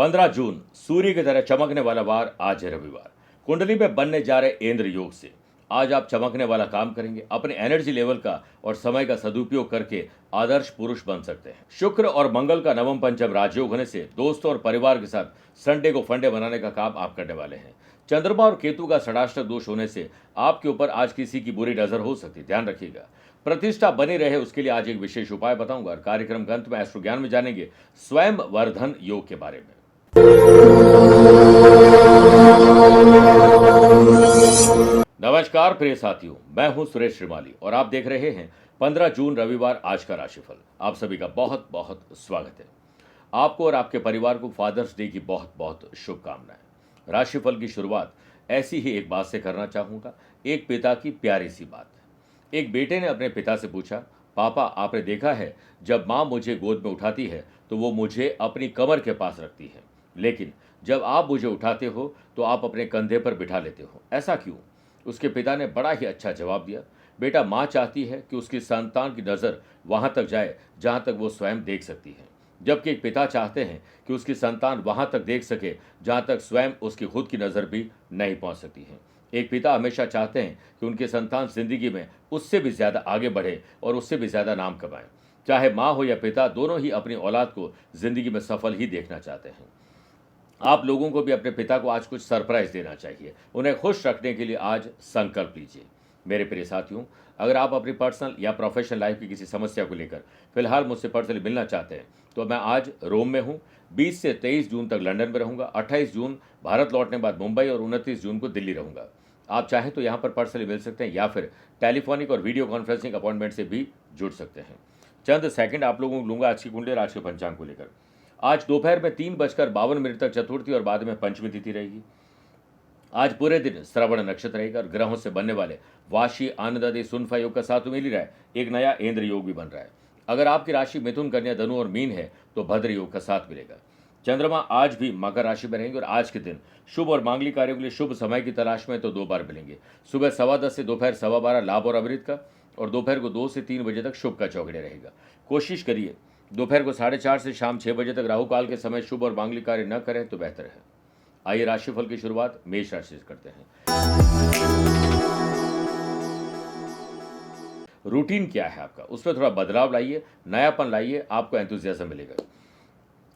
15 जून सूर्य की तरह चमकने वाला वार आज है रविवार। कुंडली में बनने जा रहे इंद्र योग से आज आप चमकने वाला काम करेंगे। अपने एनर्जी लेवल का और समय का सदुपयोग करके आदर्श पुरुष बन सकते हैं। शुक्र और मंगल का नवम पंचम राजयोग होने से दोस्तों और परिवार के साथ संडे को फंडे बनाने का काम आप करने वाले हैं। चंद्रमा और केतु का षडाष्टक दोष होने से आपके ऊपर आज किसी की बुरी नजर हो सकती है, ध्यान रखिएगा। प्रतिष्ठा बनी रहे उसके लिए आज एक विशेष उपाय बताऊंगा और कार्यक्रम के अंत में एस्ट्रो ज्ञान में जानेंगे स्वयं वर्धन योग के बारे में। नमस्कार प्रिय साथियों, मैं हूं सुरेश श्रीमाली और आप देख रहे हैं 15 जून रविवार आज का राशिफल। आप सभी का बहुत बहुत स्वागत है। आपको और आपके परिवार को फादर्स डे की बहुत बहुत शुभकामनाएं। राशिफल की शुरुआत ऐसी ही एक बात से करना चाहूंगा। एक पिता की प्यारी सी बात। एक बेटे ने अपने पिता से पूछा, पापा आपने देखा है जब माँ मुझे गोद में उठाती है तो वो मुझे अपनी कमर के पास रखती है, लेकिन जब आप मुझे उठाते हो तो आप अपने कंधे पर बिठा लेते हो, ऐसा क्यों? उसके पिता ने बड़ा ही अच्छा जवाब दिया, बेटा माँ चाहती है कि उसकी संतान की नज़र वहाँ तक जाए जहाँ तक वो स्वयं देख सकती है, जबकि एक पिता चाहते हैं कि उसकी संतान वहाँ तक देख सके जहाँ तक स्वयं उसकी खुद की नज़र भी नहीं पहुँच सकती है। एक पिता हमेशा चाहते हैं कि उनकी संतान जिंदगी में उससे भी ज़्यादा आगे बढ़े और उससे भी ज़्यादा नाम कमाए। चाहे माँ हो या पिता, दोनों ही अपनी औलाद को जिंदगी में सफल ही देखना चाहते हैं। आप लोगों को भी अपने पिता को आज कुछ सरप्राइज देना चाहिए। उन्हें खुश रखने के लिए आज संकल्प लीजिए। मेरे प्रिय साथियों, अगर आप अपनी पर्सनल या प्रोफेशनल लाइफ की किसी समस्या को लेकर फिलहाल मुझसे पर्सनली मिलना चाहते हैं तो मैं आज रोम में हूँ। 20 से 23 जून तक लंदन में रहूँगा। 28 जून भारत लौटने बाद मुंबई और 29 जून को दिल्ली रहूँगा। आप चाहें तो यहाँ पर पर्सनली मिल सकते हैं या फिर टेलीफोनिक और वीडियो कॉन्फ्रेंसिंग अपॉइंटमेंट से भी जुड़ सकते हैं। चंद सेकंड आप लोगों को लूंगा आज की कुंडली और आज के पंचांग को लेकर। आज दोपहर में 3:52 तक चतुर्थी और बाद में पंचमी तिथि रहेगी। आज पूरे दिन श्रवण नक्षत्र रहेगा और ग्रहों से बनने वाले वाशी आनंदादि सुनफा योग का साथ मिल रहा है। एक नया इंद्र योग भी बन रहा है। अगर आपकी राशि मिथुन, कन्या, धनु और मीन है तो भद्र योग का साथ मिलेगा। चंद्रमा आज भी मकर राशि में रहेंगे और आज के दिन शुभ और मांगलिक कार्यों के लिए शुभ समय की तलाश में तो 2 बार मिलेंगे। सुबह 10:15 से दोपहर 12:15 लाभ और अमृत का, और दोपहर को 2 से 3 बजे तक शुभ का चौगड़े रहेगा। कोशिश करिए दोपहर को 4:30 से शाम 6 बजे तक राहु काल के समय शुभ और मांगलिक कार्य न करें तो बेहतर है। आइए राशिफल की शुरुआत मेष राशि से करते हैं। रूटीन क्या है आपका, उसमें थोड़ा बदलाव लाइए, नयापन लाइए, आपको एंथुसियाज्म मिलेगा।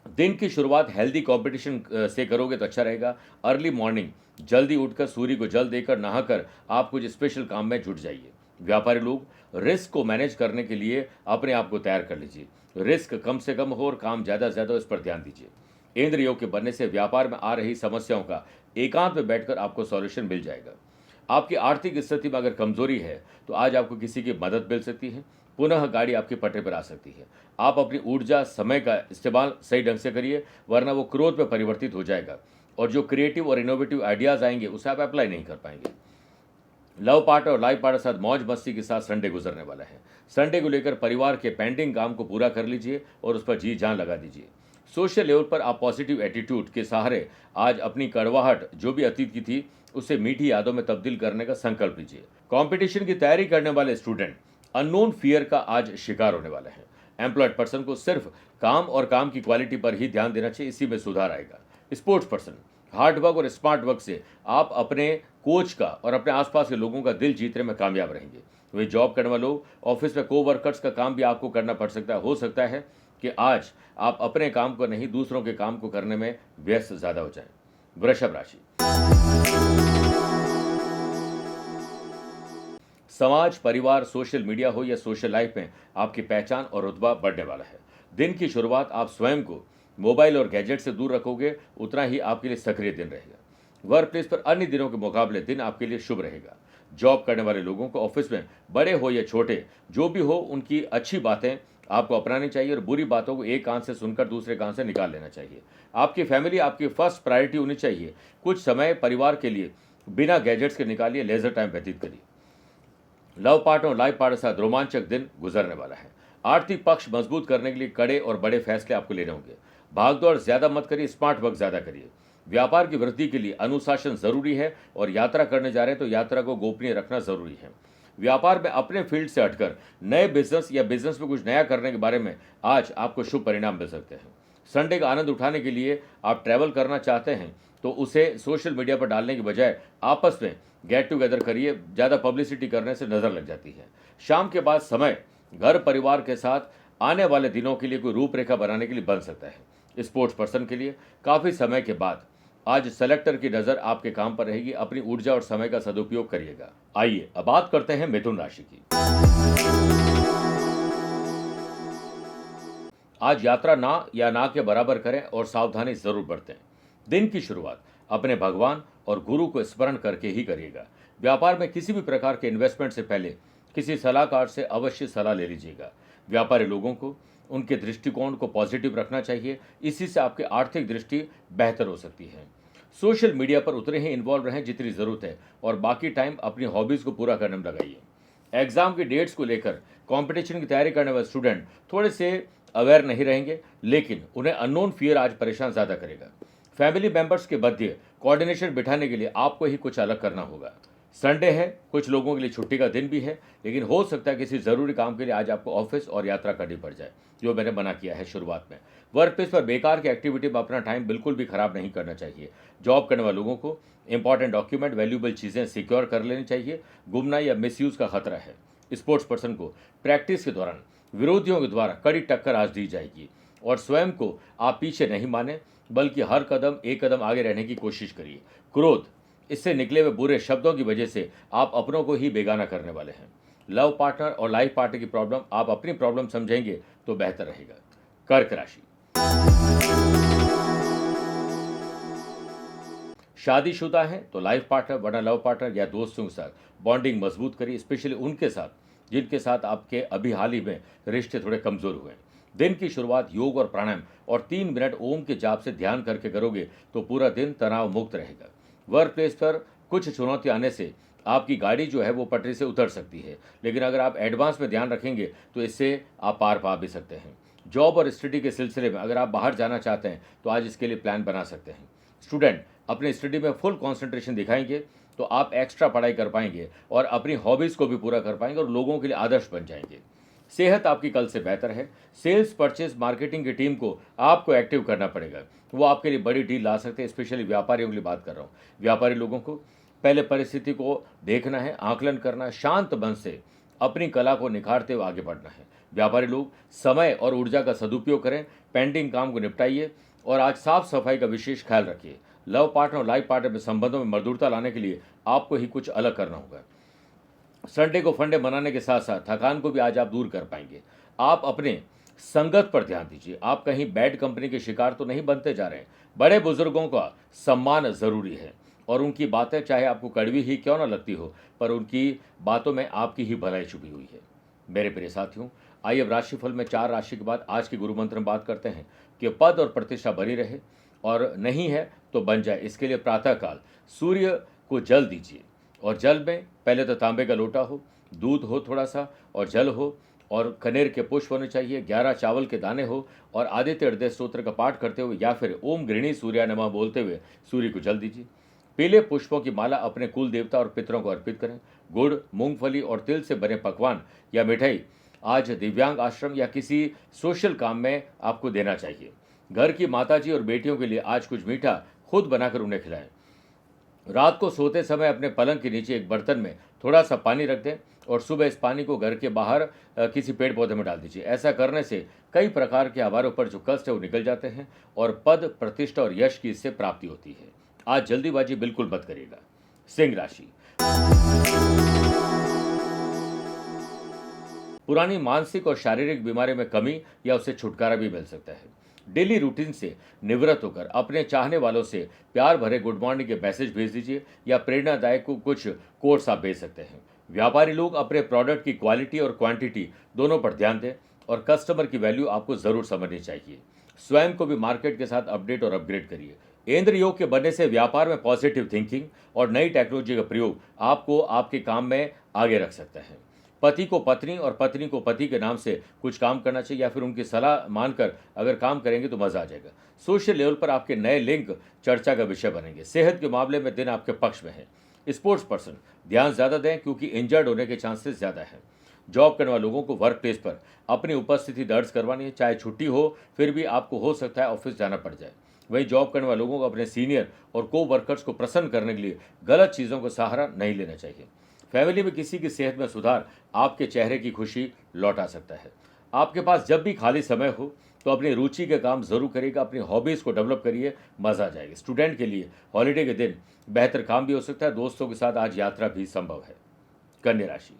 दिन की शुरुआत हेल्दी कंपटीशन से करोगे तो अच्छा रहेगा। अर्ली मॉर्निंग जल्दी उठकर सूर्य को जल देकर नहाकर आप कुछ स्पेशल काम में जुट जाइए। व्यापारी लोग रिस्क को मैनेज करने के लिए अपने आप को तैयार कर लीजिए। रिस्क कम से कम हो और काम ज़्यादा से ज़्यादा इस पर ध्यान दीजिए। इंद्र योग के बनने से व्यापार में आ रही समस्याओं का एकांत में बैठकर आपको सॉल्यूशन मिल जाएगा। आपकी आर्थिक स्थिति में अगर कमजोरी है तो आज आपको किसी की मदद मिल सकती है। पुनः गाड़ी आपके पटरी पर आ सकती है। आप अपनी ऊर्जा, समय का इस्तेमाल सही ढंग से करिए, वरना वो क्रोध में परिवर्तित हो जाएगा और जो क्रिएटिव और इनोवेटिव आइडियाज़ आएंगे उसे आप अप्लाई नहीं कर पाएंगे। लव पार्टनर और लाइफ पार्टनर के साथ मौज मस्ती के साथ संडे गुजरने वाला है। संडे को लेकर परिवार के पेंडिंग काम को पूरा कर लीजिए और उस पर जी जान लगा दीजिए। सोशल लेवल पर आप पॉजिटिव एटीट्यूड के सहारे आज अपनी कड़वाहट जो भी अतीत की थी उसे मीठी यादों में तब्दील करने का संकल्प लीजिए। कंपटीशन की तैयारी करने वाले स्टूडेंट अननोन फियर का आज शिकार होने वाले हैं। एम्प्लॉयड पर्सन को सिर्फ काम और काम की क्वालिटी पर ही ध्यान देना चाहिए, इसी में सुधार आएगा। स्पोर्ट्स पर्सन हार्ड वर्क और स्मार्ट वर्क से आप अपने कोच का और अपने आसपास के लोगों का दिल जीतने में कामयाब रहेंगे। वे जॉब करने वाले लोग ऑफिस में को-वर्कर्स का काम भी आपको करना पड़ सकता है। हो सकता है कि आज आप अपने काम को नहीं दूसरों के काम को करने में व्यस्त ज़्यादा हो जाएं। वृषभ राशि, समाज, परिवार, सोशल मीडिया हो या सोशल लाइफ में आपकी पहचान और रुतबा बढ़ने वाला है। दिन की शुरुआत आप स्वयं को मोबाइल और गैजेट से दूर रखोगे उतना ही आपके लिए सक्रिय दिन रहेगा। वर्क प्लेस पर अन्य दिनों के मुकाबले दिन आपके लिए शुभ रहेगा। जॉब करने वाले लोगों को ऑफिस में बड़े हो या छोटे जो भी हो उनकी अच्छी बातें आपको अपनानी चाहिए और बुरी बातों को एक कान से सुनकर दूसरे कान से निकाल लेना चाहिए। आपकी फैमिली आपकी फर्स्ट प्रायोरिटी होनी चाहिए। कुछ समय परिवार के लिए बिना गैजेट्स के निकालिए, लेजर टाइम व्यतीत करिए। लव पार्टनर और लाइफ पार्टनर के साथ रोमांचक दिन गुजरने वाला है। आर्थिक पक्ष मजबूत करने के लिए कड़े और बड़े फैसले आपको लेने होंगे। भागदौड़ ज्यादा मत करिए, स्मार्ट वर्क ज्यादा करिए। व्यापार की वृद्धि के लिए अनुशासन जरूरी है और यात्रा करने जा रहे हैं तो यात्रा को गोपनीय रखना जरूरी है। व्यापार में अपने फील्ड से हटकर नए बिजनेस या बिजनेस में कुछ नया करने के बारे में आज आपको शुभ परिणाम मिल सकते हैं। संडे का आनंद उठाने के लिए आप ट्रैवल करना चाहते हैं तो उसे सोशल मीडिया पर डालने के बजाय आपस में गेट टुगेदर करिए, ज़्यादा पब्लिसिटी करने से नज़र लग जाती है। शाम के बाद समय घर परिवार के साथ आने वाले दिनों के लिए कोई रूपरेखा बनाने के लिए बन सकता है। स्पोर्ट्स पर्सन के लिए काफ़ी समय के बाद आज सेलेक्टर की नज़र आपके काम पर रहेगी, अपनी ऊर्जा और समय का सदुपयोग करिएगा। आइए अब बात करते हैं मिथुन राशि की। आज यात्रा ना के बराबर करें और सावधानी जरूर बरतें। दिन की शुरुआत अपने भगवान और गुरु को स्मरण करके ही करिएगा। व्यापार में किसी भी प्रकार के इन्वेस्टमेंट से पहले किसी सलाहकार से अवश्य सलाह ले लीजिएगा। व्यापारी लोगों को उनके दृष्टिकोण को पॉजिटिव रखना चाहिए, इसी से आपकी आर्थिक दृष्टि बेहतर हो सकती है। सोशल मीडिया पर उतने ही इन्वॉल्व रहें जितनी ज़रूरत है और बाकी टाइम अपनी हॉबीज़ को पूरा करने में लगाइए। एग्जाम की डेट्स को लेकर कंपटीशन की तैयारी करने वाले स्टूडेंट थोड़े से अवेयर नहीं रहेंगे, लेकिन उन्हें अननोन फियर आज परेशान ज़्यादा करेगा। फैमिली मेंबर्स के मध्य कोऑर्डिनेशन बिठाने के लिए आपको ही कुछ अलग करना होगा। संडे है, कुछ लोगों के लिए छुट्टी का दिन भी है, लेकिन हो सकता है किसी ज़रूरी काम के लिए आज आपको ऑफिस और यात्रा करनी पड़ जाए, जो मैंने मना किया है शुरुआत में। वर्क प्लेस पर बेकार की एक्टिविटी में अपना टाइम बिल्कुल भी खराब नहीं करना चाहिए। जॉब करने वाले लोगों को इंपॉर्टेंट डॉक्यूमेंट, वैल्यूएबल चीज़ें सिक्योर कर लेनी चाहिए। गुमना या मिसयूज़ का खतरा है। स्पोर्ट्स पर्सन को प्रैक्टिस के दौरान विरोधियों के द्वारा कड़ी टक्कर आज दी जाएगी और स्वयं को आप पीछे नहीं माने, बल्कि हर कदम एक कदम आगे रहने की कोशिश करिए। क्रोध, इससे निकले हुए बुरे शब्दों की वजह से आप अपनों को ही बेगाना करने वाले हैं। लव पार्टनर और लाइफ पार्टनर की प्रॉब्लम आप अपनी प्रॉब्लम समझेंगे तो बेहतर रहेगा। कर्क राशि, शादीशुदा है तो लाइफ पार्टनर वरना लव पार्टनर या दोस्तों के साथ बॉन्डिंग मजबूत करिए, स्पेशली उनके साथ जिनके साथ आपके अभी हाल ही में रिश्ते थोड़े कमजोर हुए हैं। दिन की शुरुआत योग और प्राणायाम और 3 मिनट ओम के जाप से ध्यान करके करोगे तो पूरा दिन तनाव मुक्त रहेगा। वर्क प्लेस पर कुछ चुनौती आने से आपकी गाड़ी जो है वो पटरी से उतर सकती है, लेकिन अगर आप एडवांस में ध्यान रखेंगे तो इससे आप पार पा भी सकते हैं। जॉब और स्टडी के सिलसिले में अगर आप बाहर जाना चाहते हैं तो आज इसके लिए प्लान बना सकते हैं। स्टूडेंट अपने स्टडी में फुल कंसंट्रेशन दिखाएंगे तो आप एक्स्ट्रा पढ़ाई कर पाएंगे और अपनी हॉबीज़ को भी पूरा कर पाएंगे और लोगों के लिए आदर्श बन जाएंगे। सेहत आपकी कल से बेहतर है। सेल्स, परचेज, मार्केटिंग की टीम को आपको एक्टिव करना पड़ेगा, वो आपके लिए बड़ी डील ला सकते हैं। स्पेशली व्यापारियों के लिए बात कर रहा हूँ। व्यापारी लोगों को पहले परिस्थिति को देखना है, आकलन करना, शांत मन से अपनी कला को निखारते हुए आगे बढ़ना है। व्यापारी लोग समय और ऊर्जा का सदुपयोग करें, पेंडिंग काम को निपटाइए और आज साफ सफाई का विशेष ख्याल रखिए। लव पार्टनर और लाइफ पार्टनर में संबंधों में मधुरता लाने के लिए आपको ही कुछ अलग करना होगा। संडे को फंडे मनाने के साथ साथ थकान को भी आज आप दूर कर पाएंगे। आप अपने संगत पर ध्यान दीजिए, आप कहीं बैड कंपनी के शिकार तो नहीं बनते जा रहे हैं। बड़े बुजुर्गों का सम्मान जरूरी है और उनकी बातें चाहे आपको कड़वी ही क्यों ना लगती हो, पर उनकी बातों में आपकी ही भलाई छुपी हुई है। मेरे प्रिय साथियों, आइए अब राशिफल में 4 राशि के बाद आज की गुरु मंत्र में बात करते हैं कि पद और प्रतिष्ठा बनी रहे और नहीं है तो बन जाए। इसके लिए प्रातःकाल सूर्य को जल दीजिए और जल में पहले तो तांबे का लोटा हो, दूध हो थोड़ा सा और जल हो और कनेर के पुष्प होने चाहिए, 11 चावल के दाने हो और आदित्य हृदय स्तोत्र का पाठ करते हुए या फिर ओम गृहिणी सूर्या नमः बोलते हुए सूर्य को जल दीजिए। पीले पुष्पों की माला अपने कुल देवता और पितरों को अर्पित करें। गुड़, मूंगफली और तिल से बने पकवान या मिठाई आज दिव्यांग आश्रम या किसी सोशल काम में आपको देना चाहिए। घर की माताजी और बेटियों के लिए आज कुछ मीठा खुद बनाकर उन्हें खिलाएं। रात को सोते समय अपने पलंग के नीचे एक बर्तन में थोड़ा सा पानी रख दें और सुबह इस पानी को घर के बाहर किसी पेड़ पौधे में डाल दीजिए। ऐसा करने से कई प्रकार के हमारे ऊपर जो कष्ट है वो निकल जाते हैं और पद, प्रतिष्ठा और यश की इससे प्राप्ति होती है। आज जल्दीबाजी बिल्कुल मत करिएगा। सिंह राशि, पुरानी मानसिक और शारीरिक बीमारी में कमी या उससे छुटकारा भी मिल सकता है। डेली रूटीन से निवृत्त होकर अपने चाहने वालों से प्यार भरे गुड मॉर्निंग के मैसेज भेज दीजिए या प्रेरणादायक कुछ कोट्स आप भेज सकते हैं। व्यापारी लोग अपने प्रोडक्ट की क्वालिटी और क्वांटिटी दोनों पर ध्यान दें और कस्टमर की वैल्यू आपको जरूर समझनी चाहिए। स्वयं को भी मार्केट के साथ अपडेट और अपग्रेड करिए। इंद्र योग के बनने से व्यापार में पॉजिटिव थिंकिंग और नई टेक्नोलॉजी का प्रयोग आपको आपके काम में आगे रख सकता है। पति को पत्नी और पत्नी को पति के नाम से कुछ काम करना चाहिए या फिर उनकी सलाह मानकर अगर काम करेंगे तो मजा आ जाएगा। सोशल लेवल पर आपके नए लिंक चर्चा का विषय बनेंगे। सेहत के मामले में दिन आपके पक्ष में है। स्पोर्ट्स पर्सन ध्यान ज़्यादा दें क्योंकि इंजर्ड होने के चांसेस ज़्यादा हैं। जॉब करने वाले लोगों को वर्क प्लेस पर अपनी उपस्थिति दर्ज करवानी है, चाहे छुट्टी हो फिर भी आपको हो सकता है ऑफिस जाना पड़ जाए। वहीं जॉब करने वाले लोगों को अपने सीनियर और को वर्कर्स को प्रसन्न करने के लिए गलत चीज़ों का सहारा नहीं लेना चाहिए। फैमिली में किसी की सेहत में सुधार आपके चेहरे की खुशी लौटा सकता है। आपके पास जब भी खाली समय हो तो अपनी रुचि के काम जरूर करिएगा, अपनी हॉबीज़ को डेवलप करिए, मज़ा आ जाएगा। स्टूडेंट के लिए हॉलीडे के दिन बेहतर काम भी हो सकता है, दोस्तों के साथ आज यात्रा भी संभव है। कन्या राशि।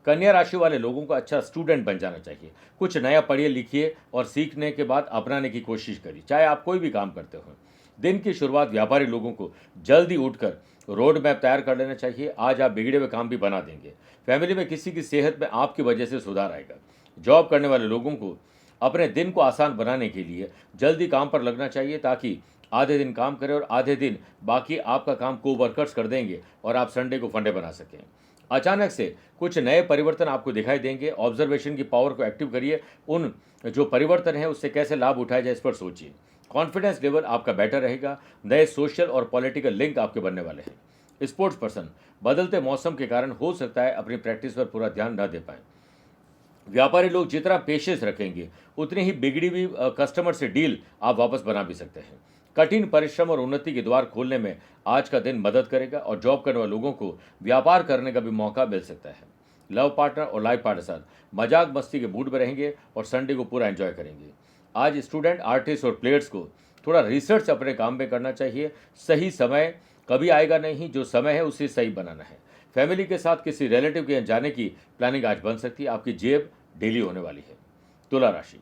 कन्या राशि वाले लोगों को अच्छा स्टूडेंट बन जाना चाहिए। कुछ नया पढ़िए लिखिए और सीखने के बाद अपनाने की कोशिश करिए, चाहे आप कोई भी काम करते हो। दिन की शुरुआत व्यापारी लोगों को जल्दी उठकर रोड मैप तैयार कर लेना चाहिए, आज आप बिगड़े हुए काम भी बना देंगे। फैमिली में किसी की सेहत में आपकी वजह से सुधार आएगा। जॉब करने वाले लोगों को अपने दिन को आसान बनाने के लिए जल्दी काम पर लगना चाहिए, ताकि आधे दिन काम करें और आधे दिन बाकी आपका काम को वर्कर्स कर देंगे और आप संडे को फंडे बना सकें। अचानक से कुछ नए परिवर्तन आपको दिखाई देंगे। ऑब्जर्वेशन की पावर को एक्टिव करिए, उन जो परिवर्तन है उससे कैसे लाभ उठाया जाए इस पर सोचिए। कॉन्फिडेंस लेवल आपका बेटर रहेगा। नए सोशल और पॉलिटिकल लिंक आपके बनने वाले हैं। स्पोर्ट्स पर्सन बदलते मौसम के कारण हो सकता है अपनी प्रैक्टिस पर पूरा ध्यान न दे पाए। व्यापारी लोग जितना पेशेंस रखेंगे उतनी ही बिगड़ी हुई कस्टमर से डील आप वापस बना भी सकते हैं। कठिन परिश्रम और उन्नति के द्वार खोलने में आज का दिन मदद करेगा और जॉब करने वाले लोगों को व्यापार करने का भी मौका मिल सकता है। लव पार्टनर और लाइफ पार्टनर साथ मजाक मस्ती के मूड में रहेंगे और संडे को पूरा एंजॉय करेंगे। आज स्टूडेंट, आर्टिस्ट और प्लेयर्स को थोड़ा रिसर्च अपने काम में करना चाहिए। सही समय कभी आएगा नहीं, जो समय है उसे सही बनाना है। फैमिली के साथ किसी रिलेटिव के यहाँ जाने की प्लानिंग आज बन सकती है। आपकी जेब ढीली होने वाली है। तुला राशि।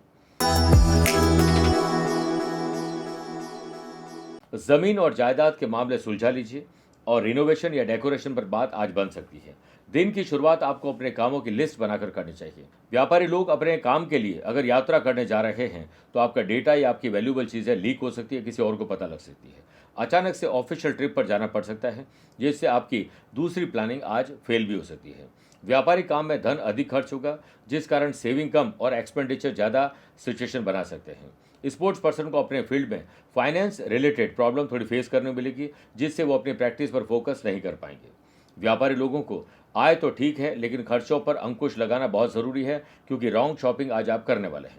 जमीन और जायदाद के मामले सुलझा लीजिए और रिनोवेशन या डेकोरेशन पर बात आज बन सकती है। दिन की शुरुआत आपको अपने कामों की लिस्ट बनाकर करनी चाहिए। व्यापारी लोग अपने काम के लिए अगर यात्रा करने जा रहे हैं तो आपका डेटा या आपकी वैल्यूएबल चीज़ें लीक हो सकती है, किसी और को पता लग सकती है। अचानक से ऑफिशियल ट्रिप पर जाना पड़ सकता है, जिससे आपकी दूसरी प्लानिंग आज फेल भी हो सकती है। व्यापारी काम में धन अधिक खर्च होगा, जिस कारण सेविंग कम और एक्सपेंडिचर ज़्यादा सिचुएशन बना सकते हैं। स्पोर्ट्स पर्सन को अपने फील्ड में फाइनेंस रिलेटेड प्रॉब्लम थोड़ी फेस करने मिलेगी, जिससे वो अपनी प्रैक्टिस पर फोकस नहीं कर पाएंगे। व्यापारी लोगों को आय तो ठीक है, लेकिन खर्चों पर अंकुश लगाना बहुत ज़रूरी है, क्योंकि रॉन्ग शॉपिंग आज आप करने वाले हैं।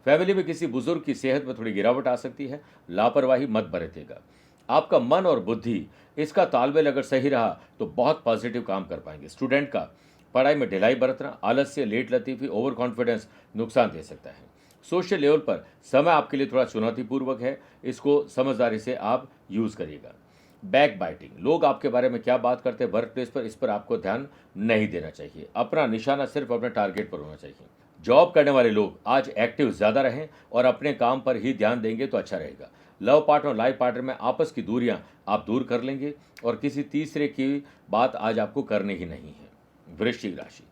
फैमिली में किसी बुजुर्ग की सेहत में थोड़ी गिरावट आ सकती है, लापरवाही मत बरतिएगा। आपका मन और बुद्धि इसका तालमेल अगर सही रहा तो बहुत पॉजिटिव काम कर पाएंगे। स्टूडेंट का पढ़ाई में ढिलाई बरतना, आलस्य, लेट लतीफ़ी, ओवर कॉन्फिडेंस नुकसान दे सकता है। सोशल लेवल पर समय आपके लिए थोड़ा चुनौतीपूर्वक है, इसको समझदारी से आप यूज़ करिएगा। बैक बाइटिंग, लोग आपके बारे में क्या बात करते हैं वर्क प्लेस पर, इस पर आपको ध्यान नहीं देना चाहिए। अपना निशाना सिर्फ अपने टारगेट पर होना चाहिए। जॉब करने वाले लोग आज एक्टिव ज़्यादा रहें और अपने काम पर ही ध्यान देंगे तो अच्छा रहेगा। लव पार्टनर और लाइफ पार्टनर में आपस की दूरियां आप दूर कर लेंगे और किसी तीसरे की बात आज आपको करनी ही नहीं है। वृश्चिक राशि।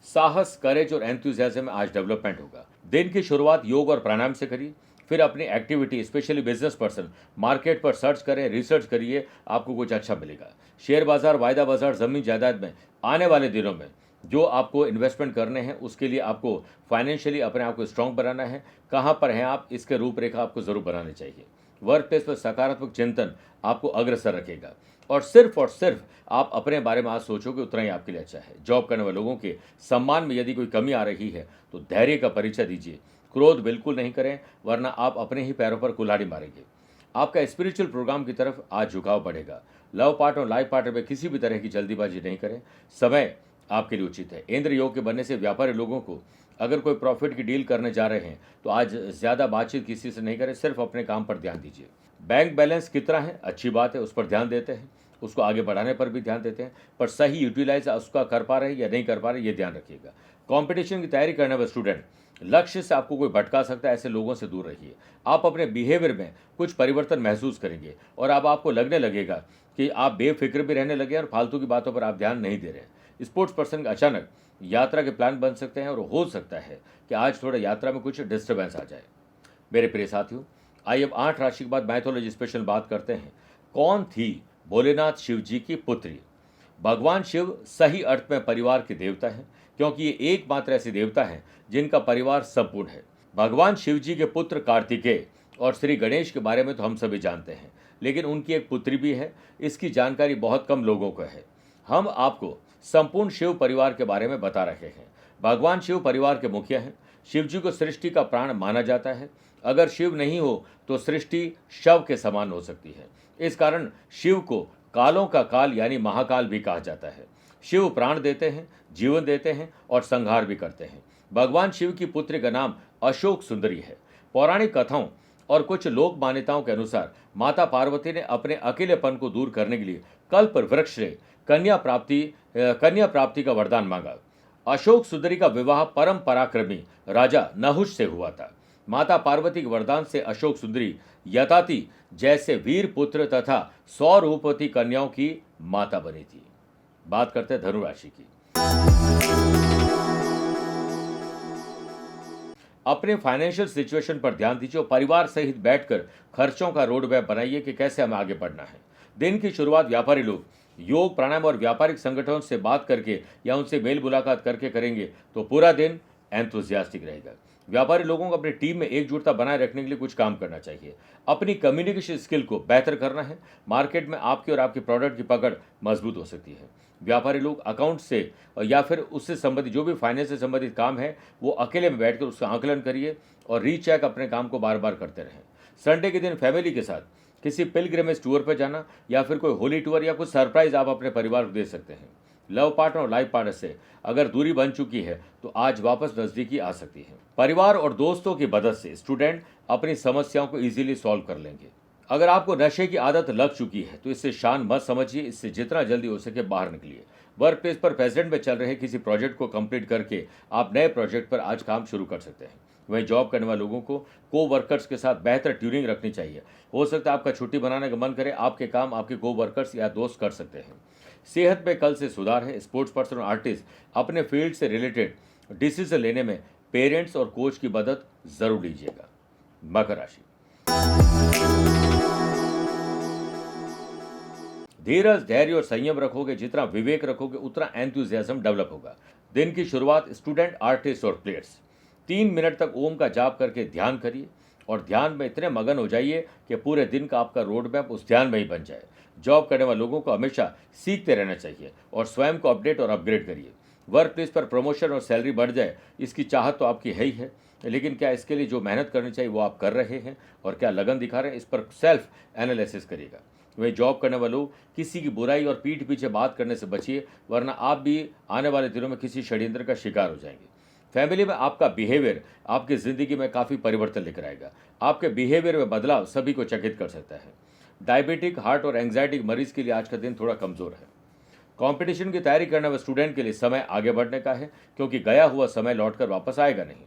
साहस, करेज और एंथुसियाज्म में आज डेवलपमेंट होगा। दिन की शुरुआत योग और प्राणायाम से करिए, फिर अपनी activity, specially business person, market पर सर्च करें, रिसर्च करिए, आपको कुछ अच्छा मिलेगा। शेयर बाजार, वायदा बाजार, जमीन जायदाद में आने वाले दिनों में जो आपको इन्वेस्टमेंट करने हैं उसके लिए आपको फाइनेंशियली अपने आप को स्ट्रांग बनाना है। कहाँ पर हैं आप, इसके रूपरेखा आपको जरूर बनानी चाहिए। वर्क प्लेस पर सकारात्मक चिंतन आपको अग्रसर रखेगा और सिर्फ आप अपने बारे में आज सोचोगे उतना ही आपके लिए अच्छा है। जॉब करने वाले लोगों के सम्मान में यदि कोई कमी आ रही है तो धैर्य का परिचय दीजिए। क्रोध बिल्कुल नहीं करें, वरना आप अपने ही पैरों पर कुल्हाड़ी मारेंगे। आपका स्पिरिचुअल प्रोग्राम की तरफ आज झुकाव बढ़ेगा। लव पार्टनर और लाइफ पार्टनर में किसी भी तरह की जल्दीबाजी नहीं करें, समय आपके लिए उचित है। इंद्र योग के बनने से व्यापारी लोगों को अगर कोई प्रॉफिट की डील करने जा रहे हैं तो आज ज़्यादा बातचीत किसी से नहीं करें, सिर्फ अपने काम पर ध्यान दीजिए। बैंक बैलेंस कितना है, अच्छी बात है, उस पर ध्यान देते हैं, उसको आगे बढ़ाने पर भी ध्यान देते हैं, पर सही यूटिलाइज उसका कर पा रहे हैं या नहीं कर पा रहे, ये ध्यान रखिएगा। कंपटीशन की तैयारी करने वाले स्टूडेंट, लक्ष्य से आपको कोई भटका सकता है, ऐसे लोगों से दूर रहिए। आप अपने बिहेवियर में कुछ परिवर्तन महसूस करेंगे और अब आपको लगने लगेगा कि आप बेफिक्र भी रहने लगे और फालतू की बातों पर आप ध्यान नहीं दे रहे हैं। स्पोर्ट्स पर्सन का अचानक यात्रा के प्लान बन सकते हैं और हो सकता है कि आज थोड़ा यात्रा में कुछ डिस्टर्बेंस आ जाए। मेरे प्रिय साथियों, आइए अब 8 राशि के बाद मैथोलॉजी स्पेशल बात करते हैं। कौन थी भोलेनाथ शिव जी की पुत्री? भगवान शिव सही अर्थ में परिवार के देवता हैं, क्योंकि ये एकमात्र ऐसे देवता हैं जिनका परिवार संपूर्ण है। भगवान शिव जी के पुत्र कार्तिकेय और श्री गणेश के बारे में तो हम सभी जानते हैं। लेकिन उनकी एक पुत्री भी है। इसकी जानकारी बहुत कम लोगों को है। हम आपको संपूर्ण शिव परिवार के बारे में बता रहे हैं। भगवान शिव परिवार के मुखिया हैं। शिव जी को सृष्टि का प्राण माना जाता है। अगर शिव नहीं हो तो सृष्टि शव के समान हो सकती है। इस कारण शिव को कालों का काल यानी महाकाल भी कहा जाता है। शिव प्राण देते हैं, जीवन देते हैं और संहार भी करते हैं। भगवान शिव की पुत्री का नाम अशोक सुंदरी है। पौराणिक कथाओं और कुछ लोक मान्यताओं के अनुसार माता पार्वती ने अपने अकेलेपन को दूर करने के लिए कल्प वृक्ष से कन्या प्राप्ति का वरदान मांगा। अशोक सुंदरी का विवाह परम पराक्रमी राजा नहुष से हुआ था। माता पार्वती के वरदान से अशोक सुंदरी यताति जैसे वीर पुत्र तथा 100 रूपवती कन्याओं की माता बनी थी। बात करते हैं धनु राशि की। अपने फाइनेंशियल सिचुएशन पर ध्यान दीजिए और परिवार सहित बैठकर खर्चों का रोड मैप बनाइए कि कैसे हमें आगे बढ़ना है। दिन की शुरुआत व्यापारी लोग योग, प्राणायाम और व्यापारिक संगठनों से बात करके या उनसे मेल मुलाकात करके करेंगे तो पूरा दिन एंथुजियास्टिक रहेगा। व्यापारी लोगों को अपनी टीम में एकजुटता बनाए रखने के लिए कुछ काम करना चाहिए। अपनी कम्युनिकेशन स्किल को बेहतर करना है। मार्केट में आपकी और आपकी प्रोडक्ट की पकड़ मजबूत हो सकती है। व्यापारी लोग अकाउंट से या फिर उससे संबंधित जो भी फाइनेंस से संबंधित काम है वो अकेले में बैठकर उसका आकलन करिए और रीचेक अपने काम को बार बार करते रहें। संडे के दिन फैमिली के साथ किसी पिलग्रिमेज टूर पर जाना या फिर कोई होली टूर या कुछ सरप्राइज आप अपने परिवार को दे सकते हैं। लव पार्टनर और लाइफ पार्टनर से अगर दूरी बन चुकी है तो आज वापस नजदीकी आ सकती है। परिवार और दोस्तों की मदद से स्टूडेंट अपनी समस्याओं को इजीली सॉल्व कर लेंगे। अगर आपको नशे की आदत लग चुकी है तो इससे शान मत समझिए, इससे जितना जल्दी हो सके बाहर निकलिए। वर्क प्लेस पर प्रेजेंट में चल रहे किसी प्रोजेक्ट को कंप्लीट करके आप नए प्रोजेक्ट पर आज काम शुरू कर सकते हैं। वहीं जॉब करने वाले लोगों को को वर्कर्स के साथ बेहतर ट्यूनिंग रखनी चाहिए। हो सकता है आपका छुट्टी बनाने का मन करे, आपके काम आपके को वर्कर्स या दोस्त कर सकते हैं। सेहत में कल से सुधार है। स्पोर्ट्स पर्सन और आर्टिस्ट अपने फील्ड से रिलेटेड डिसीजन लेने में पेरेंट्स और कोच की मदद जरूर लीजिएगा। मकर राशि। धीरज, धैर्य और संयम रखोगे, जितना विवेक रखोगे उतना एंथुजियाज्म डेवलप होगा। दिन की शुरुआत स्टूडेंट, आर्टिस्ट और प्लेयर्स 3 मिनट तक ओम का जाप करके ध्यान करिए और ध्यान में इतने मगन हो जाइए कि पूरे दिन का आपका रोड मैप उस ध्यान में ही बन जाए। जॉब करने वाले लोगों को हमेशा सीखते रहना चाहिए और स्वयं को अपडेट और अपग्रेड करिए। वर्क प्लेस पर प्रमोशन और सैलरी बढ़ जाए इसकी चाहत तो आपकी है ही है, लेकिन क्या इसके लिए जो मेहनत करनी चाहिए वो आप कर रहे हैं और क्या लगन दिखा रहे हैं, इस पर सेल्फ एनालिसिस करिएगा। वही जॉब करने वाले लोग किसी की बुराई और पीठ पीछे बात करने से बचिए, वरना आप भी आने वाले दिनों में किसी षड्यंत्र का शिकार हो जाएंगे। फैमिली में आपका बिहेवियर आपकी ज़िंदगी में काफ़ी परिवर्तन लेकर आएगा। आपके बिहेवियर में बदलाव सभी को चकित कर सकता है। डायबिटिक, हार्ट और एंग्जाइटी मरीज के लिए आज का दिन थोड़ा कमज़ोर है। कंपटीशन की तैयारी करने वाले स्टूडेंट के लिए समय आगे बढ़ने का है, क्योंकि गया हुआ समय लौटकर वापस आएगा नहीं।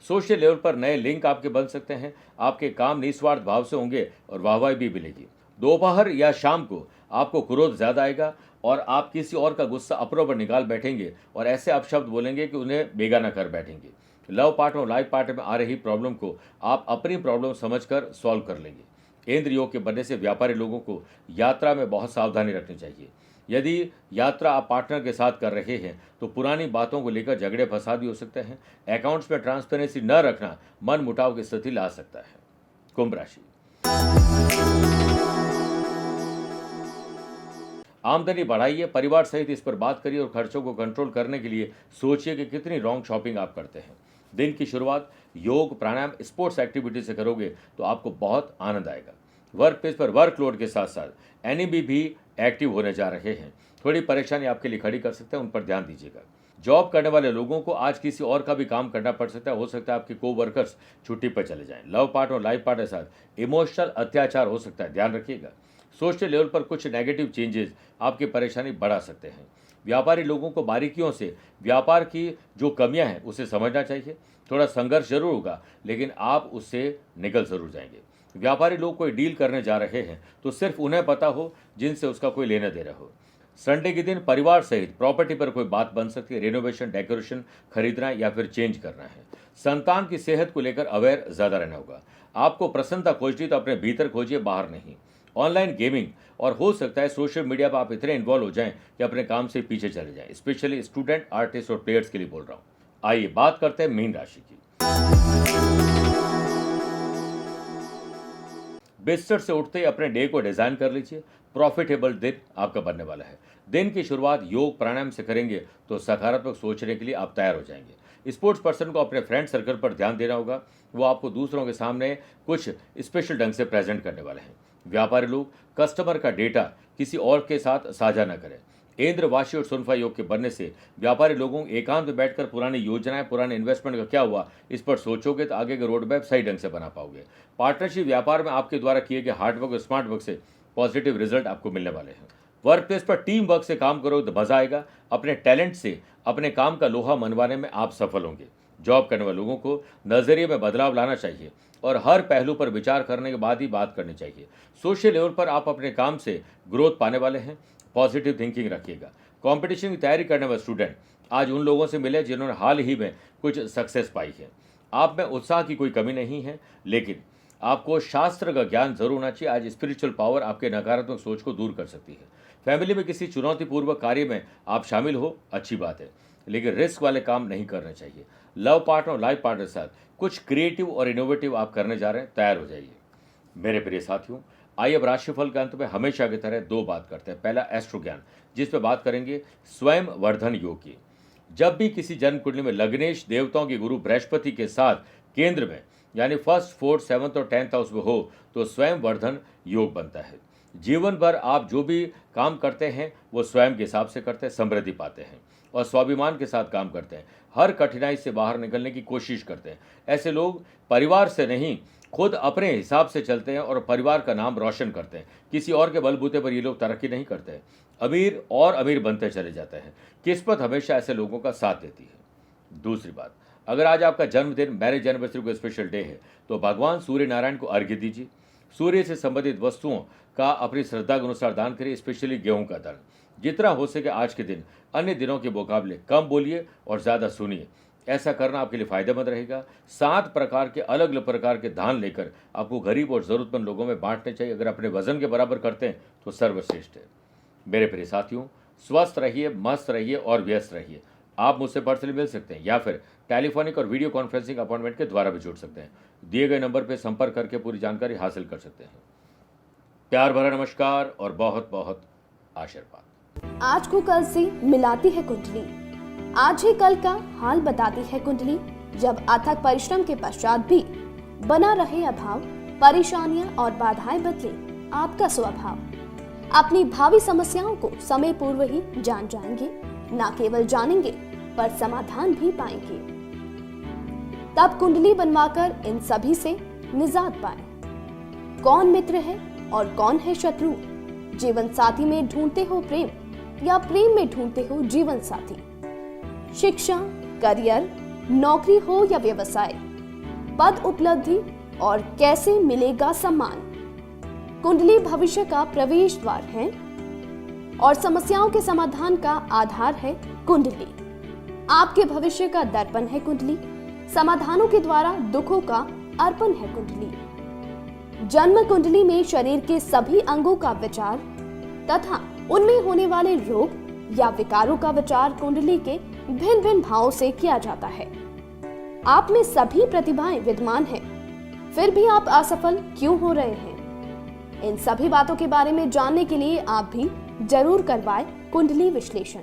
सोशल लेवल पर नए लिंक आपके बन सकते हैं। आपके काम निस्वार्थ भाव से होंगे और वाहवाही भी मिलेगी। दोपहर या शाम को आपको क्रोध ज़्यादा आएगा और आप किसी और का गुस्सा अपनों पर निकाल बैठेंगे और ऐसे आप शब्द बोलेंगे कि उन्हें बेगाना कर बैठेंगे। लव पार्टनर और लाइफ पार्टनर में आ रही प्रॉब्लम को आप अपनी प्रॉब्लम समझकर सॉल्व कर लेंगे। इंद्र योग के बनने से व्यापारी लोगों को यात्रा में बहुत सावधानी रखनी चाहिए। यदि यात्रा आप पार्टनर के साथ कर रहे हैं तो पुरानी बातों को लेकर झगड़े फसाद भी हो सकते हैं। अकाउंट्स में ट्रांसपेरेंसी न रखना मन मुटाव की स्थिति ला सकता है। कुंभ राशि। आमदनी बढ़ाइए, परिवार सहित इस पर बात करिए और खर्चों को कंट्रोल करने के लिए सोचिए कि कितनी रॉन्ग शॉपिंग आप करते हैं। दिन की शुरुआत योग, प्राणायाम, स्पोर्ट्स एक्टिविटी से करोगे तो आपको बहुत आनंद आएगा। वर्क प्लेस पर वर्कलोड के साथ साथ एनिमी भी एक्टिव होने जा रहे हैं। थोड़ी परेशानी आपके लिए खड़ी कर सकते हैं, उन पर ध्यान दीजिएगा। जॉब करने वाले लोगों को आज किसी और का भी काम करना पड़ सकता है। हो सकता है आपके को वर्कर्स छुट्टी पर चले जाएं। लव पार्टनर और लाइफ पार्टनर के साथ इमोशनल अत्याचार हो सकता है, ध्यान रखिएगा। सोशल लेवल पर कुछ नेगेटिव चेंजेस आपकी परेशानी बढ़ा सकते हैं। व्यापारी लोगों को बारीकियों से व्यापार की जो कमियां हैं उसे समझना चाहिए। थोड़ा संघर्ष जरूर होगा, लेकिन आप उससे निकल जरूर जाएंगे। व्यापारी लोग कोई डील करने जा रहे हैं तो सिर्फ उन्हें पता हो जिनसे उसका कोई लेना देना हो। संडे के दिन परिवार सहित प्रॉपर्टी पर कोई बात बन सकती है। रिनोवेशन, डेकोरेशन खरीदना या फिर चेंज करना है। संतान की सेहत को लेकर अवेयर ज़्यादा रहना होगा। आपको प्रसन्नता खोजनी तो अपने भीतर खोजिए, बाहर नहीं। ऑनलाइन गेमिंग और हो सकता है सोशल मीडिया पर आप इतने इन्वॉल्व हो जाएं कि अपने काम से पीछे चले जाएं। स्पेशली स्टूडेंट, आर्टिस्ट और प्लेयर्स के लिए बोल रहा हूं। आइए बात करते हैं मीन राशि की। बिस्तर से उठते ही अपने डे को डिजाइन कर लीजिए। प्रॉफिटेबल दिन आपका बनने वाला है। दिन की शुरुआत योग प्राणायाम से करेंगे तो सकारात्मक सोचने के लिए आप तैयार हो जाएंगे। स्पोर्ट्स पर्सन को अपने फ्रेंड सर्कल पर ध्यान देना होगा। वो आपको दूसरों के सामने कुछ स्पेशल ढंग से प्रेजेंट करने वाले हैं। व्यापारी लोग कस्टमर का डेटा किसी और के साथ साझा न करें। इंद्र वाशी और सुनफा योग के बनने से व्यापारी लोगों एकांत में बैठकर पुरानी योजनाएं, पुराने इन्वेस्टमेंट का क्या हुआ, इस पर सोचोगे तो आगे के रोड मैप सही ढंग से बना पाओगे। पार्टनरशिप व्यापार में आपके द्वारा किए गए हार्डवर्क और स्मार्ट वर्क से पॉजिटिव रिजल्ट आपको मिलने वाले हैं। वर्क प्लेस पर टीम वर्क से काम करोगे तो मजा आएगा। अपने टैलेंट से अपने काम का लोहा मनवाने में आप सफल होंगे। जॉब करने वाले लोगों को नजरिए में बदलाव लाना चाहिए और हर पहलू पर विचार करने के बाद ही बात करनी चाहिए। सोशल लेवल पर आप अपने काम से ग्रोथ पाने वाले हैं। पॉजिटिव थिंकिंग रखिएगा। कंपटीशन की तैयारी करने वाले स्टूडेंट आज उन लोगों से मिले जिन्होंने हाल ही में कुछ सक्सेस पाई है। आप में उत्साह की कोई कमी नहीं है, लेकिन आपको शास्त्र का ज्ञान जरूर होना चाहिए। आज स्पिरिचुअल पावर आपके नकारात्मक सोच को दूर कर सकती है। फैमिली में किसी चुनौतीपूर्वक कार्य में आप शामिल हो, अच्छी बात है, लेकिन रिस्क वाले काम नहीं करने चाहिए। लव पार्टनर और लाइफ पार्टनर के साथ कुछ क्रिएटिव और इनोवेटिव आप करने जा रहे हैं, तैयार हो जाइए। मेरे प्रिय साथियों, आइए अब राशिफल के अंत में हमेशा की तरह दो बात करते हैं। पहला एस्ट्रो ज्ञान, जिस पे बात करेंगे स्वयं वर्धन योग की। जब भी किसी जन्म कुंडली में लग्नेश देवताओं के गुरु बृहस्पति के साथ केंद्र में यानी फर्स्ट, फोर्थ, सेवंथ और 10th हाउस में हो तो स्वयं वर्धन योग बनता है। जीवन भर आप जो भी काम करते हैं वो स्वयं के हिसाब से करते हैं, समृद्धि पाते हैं और स्वाभिमान के साथ काम करते हैं। हर कठिनाई से बाहर निकलने की कोशिश करते हैं। ऐसे लोग परिवार से नहीं, खुद अपने हिसाब से चलते हैं और परिवार का नाम रोशन करते हैं। किसी और के बलबूते पर ये लोग तरक्की नहीं करते हैं। अमीर और अमीर बनते चले जाते हैं। किस्मत हमेशा ऐसे लोगों का साथ देती है। दूसरी बात, अगर आज आपका जन्मदिन, मैरिज एनिवर्सरी को स्पेशल डे है तो भगवान सूर्य नारायण को अर्घ्य दीजिए। सूर्य से संबंधित वस्तुओं का अपनी श्रद्धा के अनुसार दान करिए, स्पेशली गेहूं का दान। जितना हो सके आज के दिन अन्य दिनों के मुकाबले कम बोलिए और ज़्यादा सुनिए। ऐसा करना आपके लिए फायदेमंद रहेगा। 7 प्रकार के अलग अलग प्रकार के दान लेकर आपको गरीब और ज़रूरतमंद लोगों में बांटने चाहिए। अगर अपने वजन के बराबर करते हैं तो सर्वश्रेष्ठ है। मेरे प्रिय साथियों, स्वस्थ रहिए, मस्त रहिए और व्यस्त रहिए। आप मुझसे पर्सनली मिल सकते हैं या फिर टेलीफोनिक और वीडियो कॉन्फ्रेंसिंग अपॉइंटमेंट के द्वारा भी जुड़ सकते हैं। दिए गए नंबर पर संपर्क करके पूरी जानकारी हासिल कर सकते हैं। प्यार भरा नमस्कार और बहुत बहुत आशीर्वाद। आज को कल से मिलाती है कुंडली। आज ही कल का हाल बताती है कुंडली। जब अथक परिश्रम के पश्चात भी बना रहे अभाव, परेशानियां और बाधाएं बदले आपका स्वभाव, अपनी भावी समस्याओं को समय पूर्व ही जान जाएंगे। न केवल जानेंगे पर समाधान भी पाएंगे। तब कुंडली बनवाकर इन सभी से निजात पाए। कौन मित्र है और कौन है शत्रु? जीवन साथी में ढूंढते हो प्रेम या प्रेम में ढूंढते हो जीवन साथी? शिक्षा, करियर, नौकरी हो या व्यवसाय, पद उपलब्धि और कैसे मिलेगा सम्मान? कुंडली भविष्य का प्रवेश द्वार है और समस्याओं के समाधान का आधार है कुंडली। आपके भविष्य का दर्पण है कुंडली। समाधानों के द्वारा दुखों का अर्पण है कुंडली। जन्म कुंडली में शरीर के सभी अंगों का विचार तथा उनमें होने वाले रोग या विकारों का विचार कुंडली के भिन्न भिन्न भावों से किया जाता है। आप में सभी प्रतिभाएं विद्यमान हैं, फिर भी आप असफल क्यों हो रहे हैं? इन सभी बातों के बारे में जानने के लिए आप भी जरूर करवाएं कुंडली विश्लेषण।